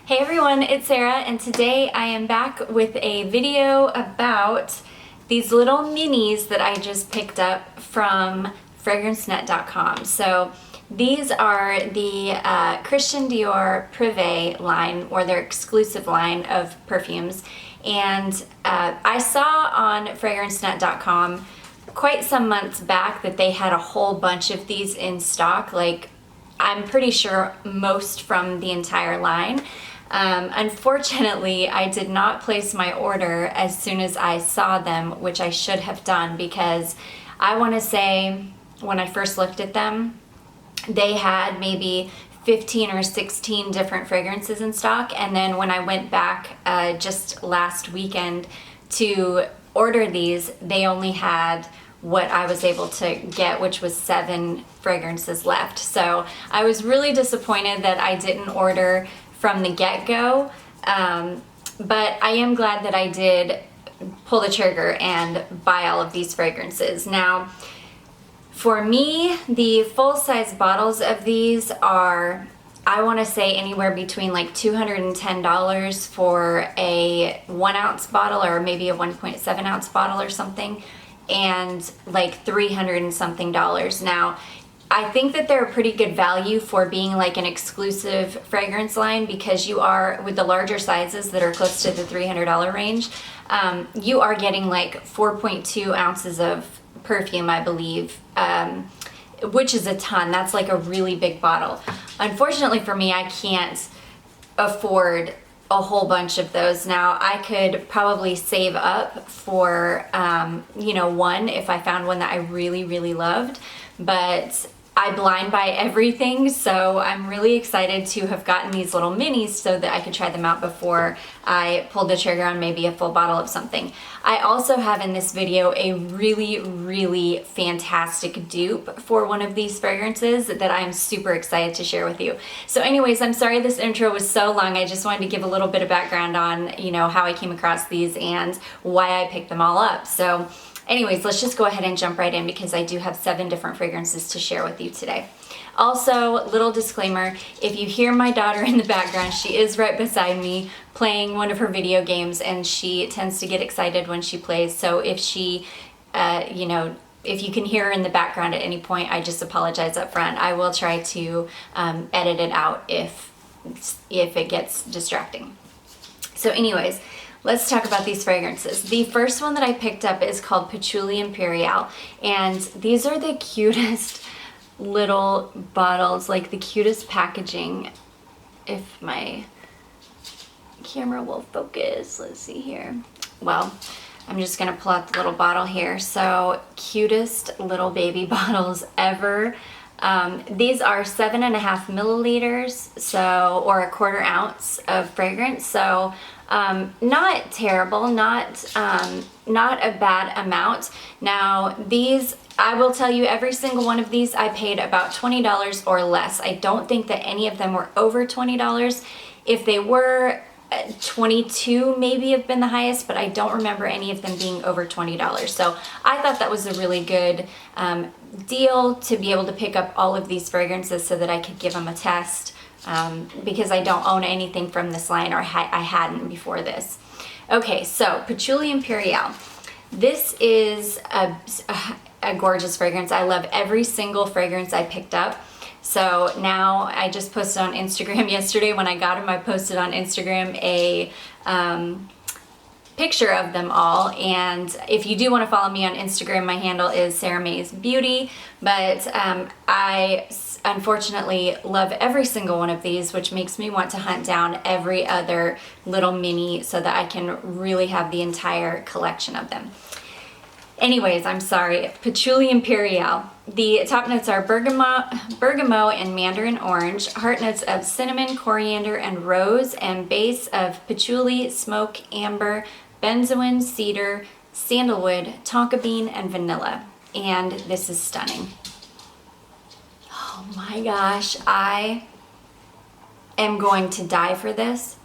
Hey everyone, it's Sarah, and today I am back with a video about these little minis that I just picked up from fragrancenet.com. So these are the Christian Dior Privée line, or their exclusive line of perfumes. And I saw on fragrancenet.com quite some months back that they had a whole bunch of these in stock, like I'm pretty sure most from the entire line. Unfortunately, I did not place my order as soon as I saw them, which I should have done, because I want to say when I first looked at them, they had maybe 15 or 16 different fragrances in stock. And then when I went back just last weekend to order these, they only had what I was able to get, which was 7 fragrances left. So I was really disappointed that I didn't order from the get-go, but I am glad that I did pull the trigger and buy all of these fragrances. Now, for me, the full-size bottles of these are, I want to say, anywhere between like $210 for a 1 ounce bottle, or maybe a 1.7 ounce bottle or something, and like $300 and something. Now, I think that they're a pretty good value for being like an exclusive fragrance line, because you are, with the larger sizes that are close to the $300 range, you are getting like 4.2 ounces of perfume, I believe, which is a ton. That's like a really big bottle. Unfortunately for me, I can't afford a whole bunch of those. Now, I could probably save up for, one if I found one that I really, really loved, but I blind buy everything, so I'm really excited to have gotten these little minis so that I could try them out before I pulled the trigger on maybe a full bottle of something. I also have in this video a really, really fantastic dupe for one of these fragrances that I'm super excited to share with you. So anyways, I'm sorry this intro was so long. I just wanted to give a little bit of background on, how I came across these and why I picked them all up. So anyways, let's just go ahead and jump right in, because I do have 7 different fragrances to share with you today. Also, little disclaimer, if you hear my daughter in the background, she is right beside me playing one of her video games, and she tends to get excited when she plays. So if she, if you can hear her in the background at any point, I just apologize up front. I will try to edit it out if it gets distracting. So anyways, let's talk about these fragrances. The first one that I picked up is called Patchouli Imperial, and these are the cutest little bottles, like the cutest packaging. If my camera will focus, let's see here. Well, I'm just gonna pull out the little bottle here. So, cutest little baby bottles ever. These are 7.5 milliliters, so, or a 1/4 ounce of fragrance. So, not terrible, not a bad amount. Now, these, I will tell you, every single one of these I paid about $20 or less. I don't think that any of them were over $20. If they were, 22 maybe have been the highest, but I don't remember any of them being over $20. So I thought that was a really good deal to be able to pick up all of these fragrances so that I could give them a test, because I don't own anything from this line, or I hadn't before this. Okay, so Patchouli Imperial. This is a gorgeous fragrance. I love every single fragrance I picked up. So now, I just posted on Instagram yesterday. When I got them, I posted on Instagram a picture of them all. And if you do want to follow me on Instagram, my handle is Sarah May's Beauty. But I unfortunately love every single one of these, which makes me want to hunt down every other little mini so that I can really have the entire collection of them. Anyways, I'm sorry. Patchouli Imperial. The top notes are bergamot and mandarin orange, heart notes of cinnamon, coriander, and rose, and base of patchouli, smoke, amber, benzoin, cedar, sandalwood, tonka bean, and vanilla. And this is stunning. Oh my gosh, I am going to die for this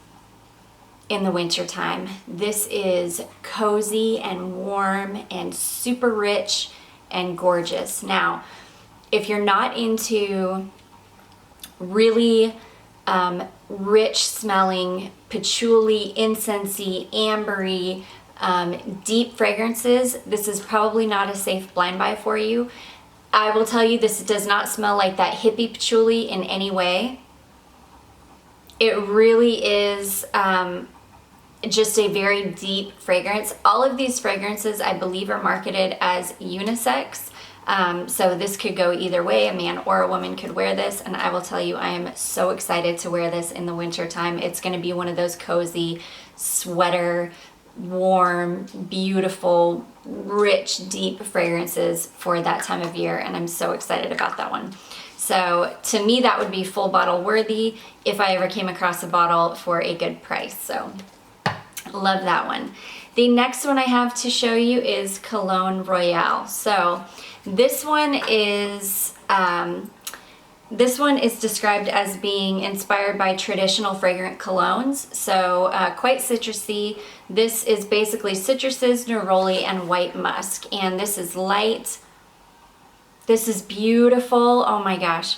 in the winter time. This is cozy and warm and super rich and gorgeous. Now, if you're not into really rich smelling, patchouli, incensey, ambery, deep fragrances. This is probably not a safe blind buy for you. I will tell you, this does not smell like that hippie patchouli in any way. It really is just a very deep fragrance. All of these fragrances, I believe, are marketed as unisex. So this could go either way. A man or a woman could wear this, and I will tell you, I am so excited to wear this in the winter time. It's going to be one of those cozy sweater, warm, beautiful, rich, deep fragrances for that time of year, and I'm so excited about that one. So to me, that would be full bottle worthy if I ever came across a bottle for a good price. So love that one. The next one I have to show you is Cologne Royale. So this one is described as being inspired by traditional fragrant colognes, so quite citrusy. This is basically citruses, neroli, and white musk, and this is light. This is beautiful. Oh my gosh.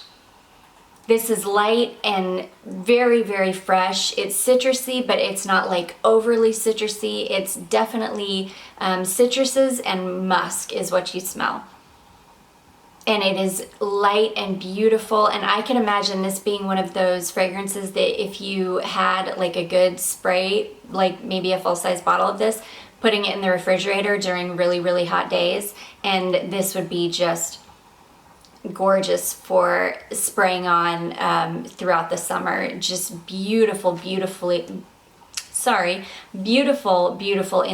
This is light and very, very fresh. It's citrusy, but it's not like overly citrusy. It's definitely citruses and musk is what you smell. And it is light and beautiful, and I can imagine this being one of those fragrances that if you had like a good spray, like maybe a full-size bottle of this, putting it in the refrigerator during really, really hot days, and this would be just gorgeous for spraying on throughout the summer. Just beautiful, beautiful in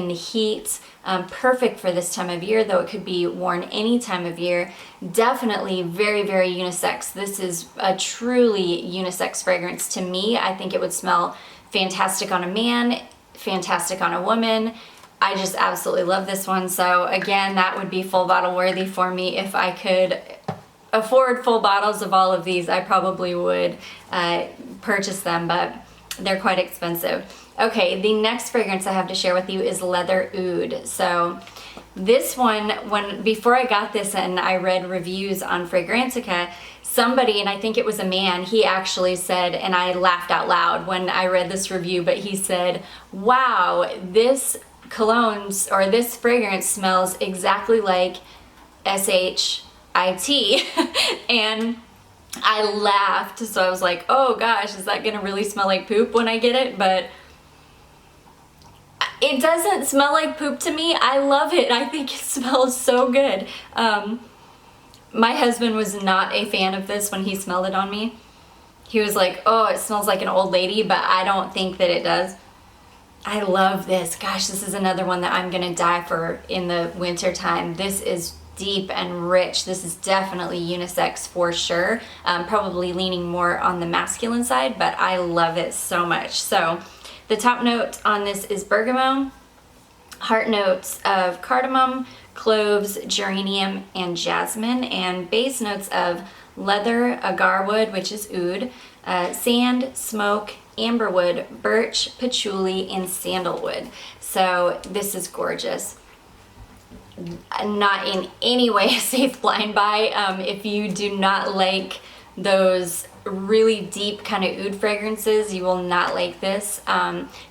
the heat. Perfect for this time of year, though it could be worn any time of year. Definitely very, very unisex. This is a truly unisex fragrance to me. I think it would smell fantastic on a man, fantastic on a woman. I just absolutely love this one. So again, that would be full bottle worthy for me. If I could afford full bottles of all of these, I probably would purchase them, but they're quite expensive. Okay, the next fragrance I have to share with you is Leather Oud. So this one, before I got this and I read reviews on Fragrantica, somebody, and I think it was a man, he actually said, and I laughed out loud when I read this review, but he said, wow, this colognes or this fragrance smells exactly like SHIT. And I laughed, so I was like, oh gosh, is that gonna really smell like poop when I get it? But it doesn't smell like poop to me. I love it. I think it smells so good. My husband was not a fan of this when he smelled it on me. He was like, oh, it smells like an old lady, but I don't think that it does. I love this. Gosh, this is another one that I'm gonna die for in the winter time. This is deep and rich. This is definitely unisex for sure. Probably leaning more on the masculine side, but I love it so much. So the top note on this is bergamot, heart notes of cardamom, cloves, geranium, and jasmine, and base notes of leather, agarwood, which is oud, sand, smoke, amberwood, birch, patchouli, and sandalwood. So this is gorgeous. Not in any way a safe blind buy. If you do not like those really deep kind of oud fragrances, you will not like this.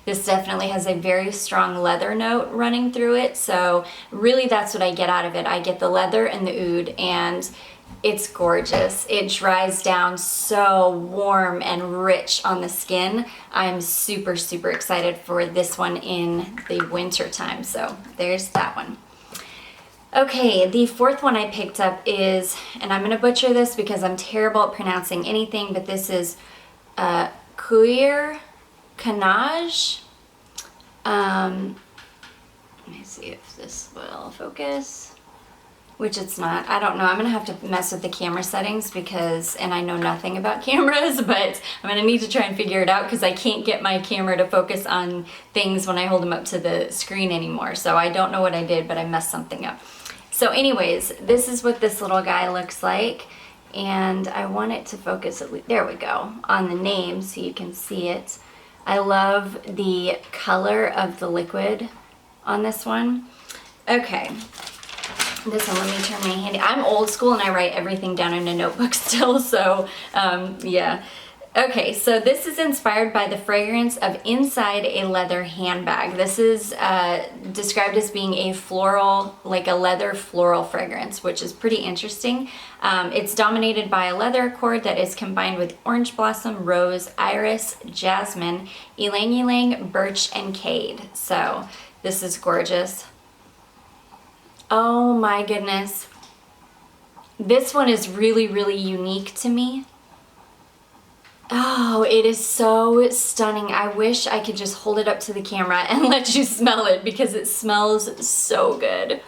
This definitely has a very strong leather note running through it, so really that's what I get out of it. I get the leather and the oud, and it's gorgeous. It dries down so warm and rich on the skin. I'm super, super excited for this one in the winter time, so there's that one. Okay, the fourth one I picked up is, and I'm going to butcher this because I'm terrible at pronouncing anything, but this is Cuir Canage. Let me see if this will focus, which it's not. I don't know. I'm going to have to mess with the camera settings because, and I know nothing about cameras, but I'm going to need to try and figure it out because I can't get my camera to focus on things when I hold them up to the screen anymore. So I don't know what I did, but I messed something up. So anyways, this is what this little guy looks like, and I want it to focus at least, there we go, on the name so you can see it. I love the color of the liquid on this one. Okay, this one, let me turn my handy. I'm old school and I write everything down in a notebook still, so yeah. Okay, so this is inspired by the fragrance of inside a leather handbag. This is described as being a floral, like a leather floral fragrance, which is pretty interesting. It's dominated by a leather accord that is combined with orange blossom, rose, iris, jasmine, ylang ylang, birch, and cade. So this is gorgeous. Oh my goodness. This one is really, really unique to me. Oh, it is so stunning. I wish I could just hold it up to the camera and let you smell it because it smells so good.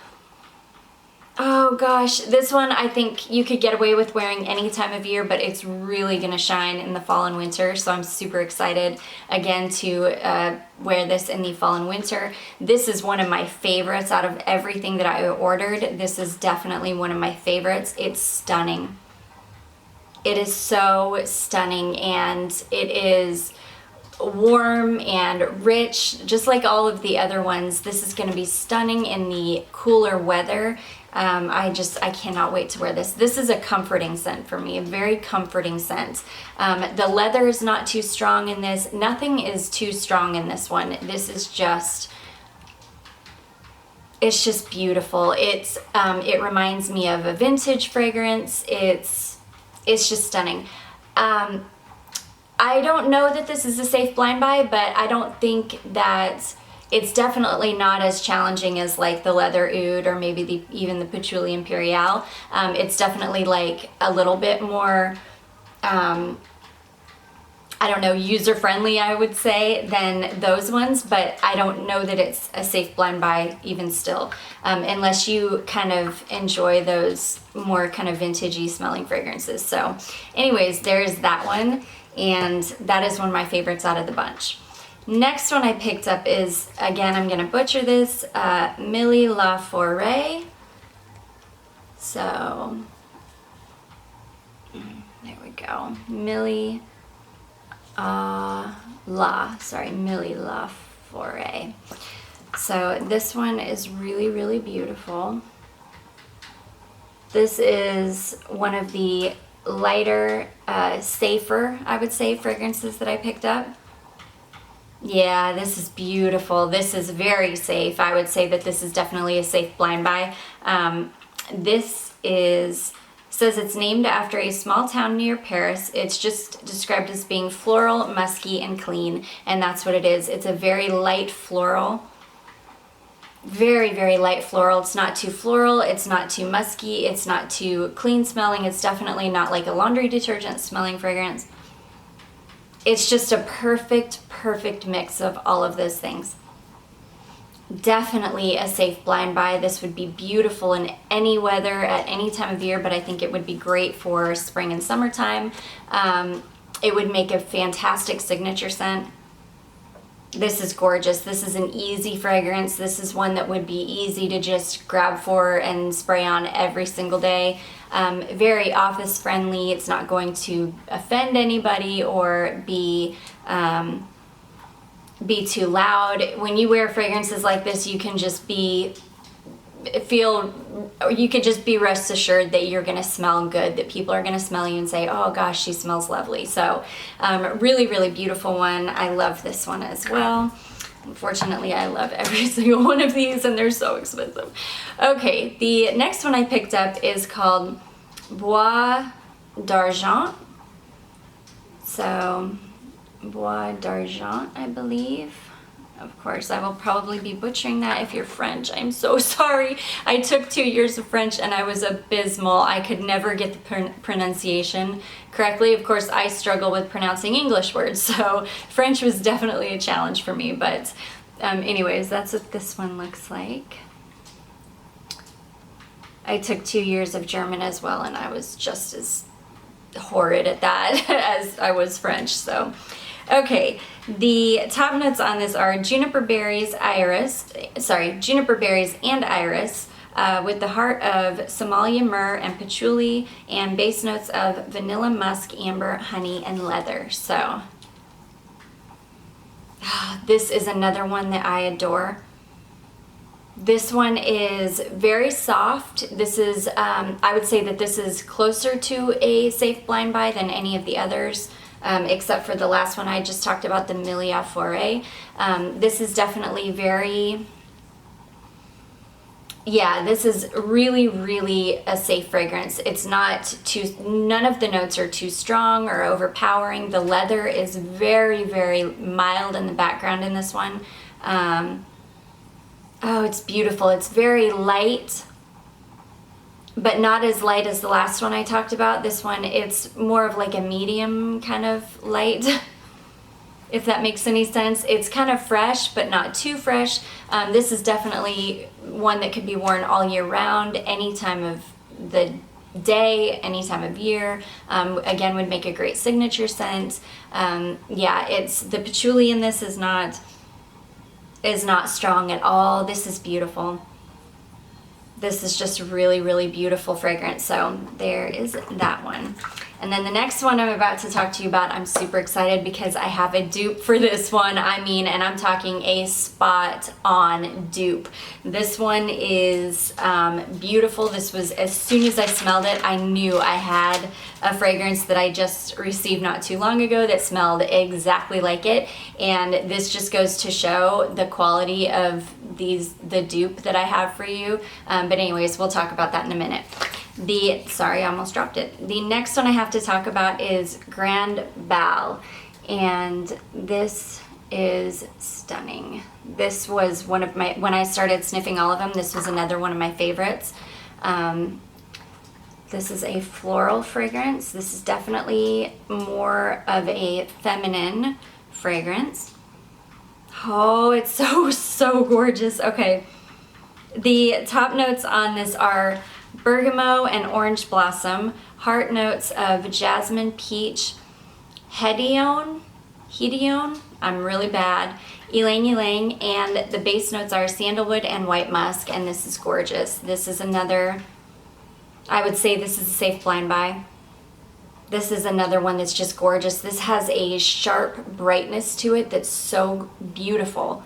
Oh gosh, this one I think you could get away with wearing any time of year, but it's really gonna shine in the fall and winter, so I'm super excited again to wear this in the fall and winter. This is one of my favorites out of everything that I ordered. This is definitely one of my favorites. It's stunning. It is so stunning, and it is warm and rich, just like all of the other ones. This is going to be stunning in the cooler weather. I cannot wait to wear this. This is a comforting scent for me, a very comforting scent. The leather is not too strong in this. Nothing is too strong in this one. This is just, it's just beautiful. It reminds me of a vintage fragrance. It's just stunning. I don't know that this is a safe blind buy, but I don't think that it's definitely not as challenging as like the leather oud or maybe even the Patchouli Imperial. It's definitely like a little bit more, I don't know, user-friendly, I would say, than those ones, but I don't know that it's a safe blind buy even still, unless you kind of enjoy those more kind of vintagey smelling fragrances. So anyways, there's that one, and that is one of my favorites out of the bunch. Next one I picked up is, again, I'm gonna butcher this, Milly-la-foret. So, there we go, Milly-la-foret. So this one is really, really beautiful. This is one of the lighter, safer, I would say, fragrances that I picked up. Yeah, this is beautiful. This is very safe. I would say that this is definitely a safe blind buy. This says it's named after a small town near Paris. It's just described as being floral, musky, and clean, and that's what it is. It's a very light floral. Very, very light floral. It's not too floral, it's not too musky, it's not too clean smelling. It's definitely not like a laundry detergent smelling fragrance. It's just a perfect, perfect mix of all of those things. Definitely a safe blind buy. This would be beautiful in any weather at any time of year, but I think it would be great for spring and summertime. It would make a fantastic signature scent. This is gorgeous. This is an easy fragrance. This is one that would be easy to just grab for and spray on every single day. Very office friendly. It's not going to offend anybody or be too loud. When you wear fragrances like this, you can just be rest assured that you're gonna smell good, that people are gonna smell you and say, oh gosh, she smells lovely. So really, really beautiful one. I love this one as well. Unfortunately, I love every single one of these and they're so expensive. Okay, the next one I picked up is called Bois D'argent. So Bois D'argent, I believe. Of course, I will probably be butchering that. If you're French, I'm so sorry. I took 2 years of French and I was abysmal. I could never get the pronunciation correctly. Of course, I struggle with pronouncing English words, so French was definitely a challenge for me. But anyways, that's what this one looks like. I took 2 years of German as well, and I was just as horrid at that as I was French, so. Okay, the top notes on this are juniper berries and iris, with the heart of Somalia myrrh and patchouli, and base notes of vanilla, musk, amber, honey, and leather. So, this is another one that I adore. This one is very soft. This is, I would say that this is closer to a safe blind buy than any of the others. except for the last one I just talked about, the Milly-la-foret. This is definitely very, yeah, this is really, really a safe fragrance. It's not too, none of the notes are too strong or overpowering. The leather is very, very mild in the background in this one. Oh, it's beautiful. It's very light, but not as light as the last one I talked about. This one, it's more of like a medium kind of light, if that makes any sense. It's kind of fresh, but not too fresh. This is definitely one that could be worn all year round, any time of the day, any time of year. Again, would make a great signature scent. Yeah, it's the patchouli in this is not strong at all. This is beautiful. This is just really, really beautiful fragrance. So there is that one. And then the next one I'm about to talk to you about, I'm super excited because I have a dupe for this one. I mean, and I'm talking a spot on dupe. This one is beautiful. This was, as soon as I smelled it, I knew I had a fragrance that I just received not too long ago that smelled exactly like it. And this just goes to show the quality of the dupe that I have for you. But anyways, we'll talk about that in a minute. Sorry, I almost dropped it. The next one I have to talk about is Grand Bal. And this is stunning. This was one of my, when I started sniffing all of them, this was another one of my favorites. This is a floral fragrance. This is definitely more of a feminine fragrance. Oh, it's so gorgeous. Okay. The top notes on this are bergamot and orange blossom, heart notes of jasmine, peach, hedione, I'm really bad, ylang ylang, and the base notes are sandalwood and white musk, and this is gorgeous. This is another, I would say this is a safe blind buy. This is another one that's just gorgeous. This has a sharp brightness to it that's so beautiful,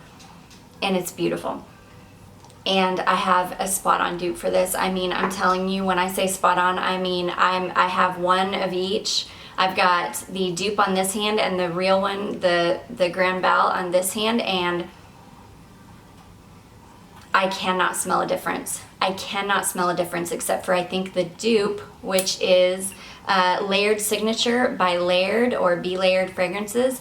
and it's beautiful. And I have a spot on dupe for this. I mean, I'm telling you, when I say spot on, I mean, I have one of each. I've got the dupe on this hand and the real one, the Grand Bal on this hand, and I cannot smell a difference. I cannot smell a difference except for, I think, the dupe, which is Layered Signature by Layered or Be Layered Fragrances.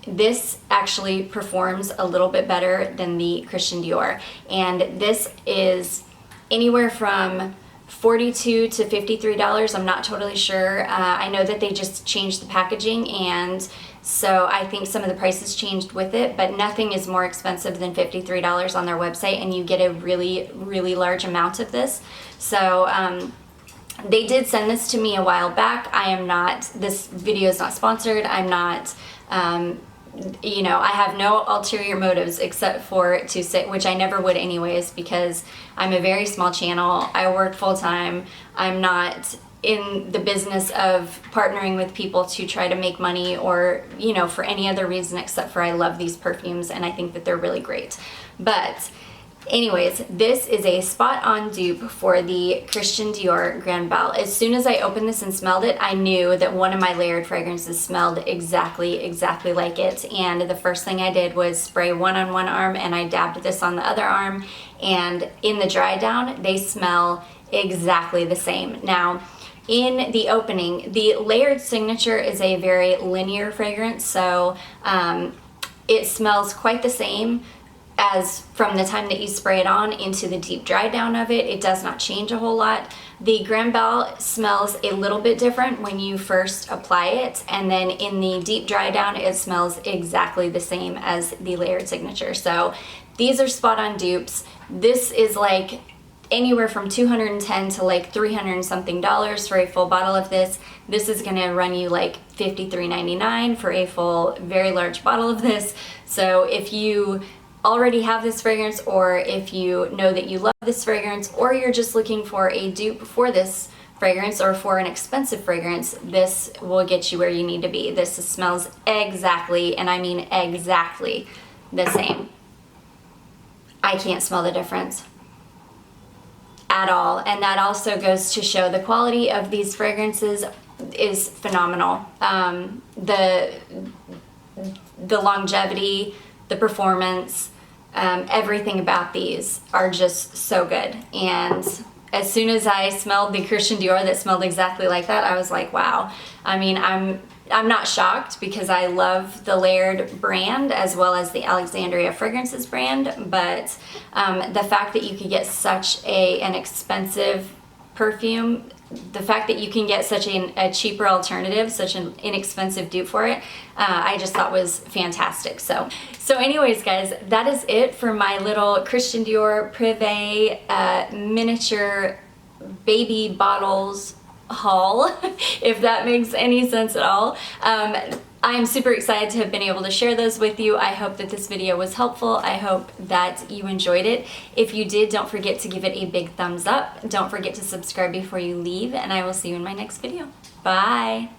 This actually performs a little bit better than the Christian Dior, and this is anywhere from $42 to $53. I'm not totally sure. I know that they just changed the packaging, and so I think some of the prices changed with it, but nothing is more expensive than $53 on their website, and you get a really, really large amount of this. So they did send this to me a while back. I am not, this video is not sponsored. I'm not, you know, I have no ulterior motives except for to say, which I never would anyways, because I'm a very small channel. I work full time. I'm not in the business of partnering with people to try to make money or, you know, for any other reason except for I love these perfumes and I think that they're really great. But anyways, this is a spot-on dupe for the Christian Dior Grand Bal. As soon as I opened this and smelled it, I knew that one of my layered fragrances smelled exactly like it. And the first thing I did was spray one on one arm and I dabbed this on the other arm. And in the dry down, they smell exactly the same. Now, in the opening, the Layered Signature is a very linear fragrance, so it smells quite the same as from the time that you spray it on into the deep dry down of it. It does not change a whole lot. The Grand Bal smells a little bit different when you first apply it, and then in the deep dry down it smells exactly the same as the Layered Signature. So these are spot on dupes. This is like anywhere from $210 to like $300 and something for a full bottle of this. This is gonna run you like $53.99 for a full, very large bottle of this. So if you already have this fragrance, or if you know that you love this fragrance, or you're just looking for a dupe for this fragrance or for an expensive fragrance, this will get you where you need to be. This smells exactly, and I mean exactly, the same. I can't smell the difference at all, and that also goes to show the quality of these fragrances is phenomenal. The longevity, the performance, everything about these are just so good. And as soon as I smelled the Christian Dior that smelled exactly like that, I was like, wow. I mean, I'm not shocked because I love the Laird brand as well as the Alexandria Fragrances brand, but the fact that you could get such an expensive perfume, the fact that you can get such a cheaper alternative, such an inexpensive dupe for it, I just thought was fantastic. So anyways, guys, that is it for my little Christian Dior Privée miniature baby bottles haul, if that makes any sense at all. I'm super excited to have been able to share those with you. I hope that this video was helpful. I hope that you enjoyed it. If you did, don't forget to give it a big thumbs up. Don't forget to subscribe before you leave, and I will see you in my next video. Bye!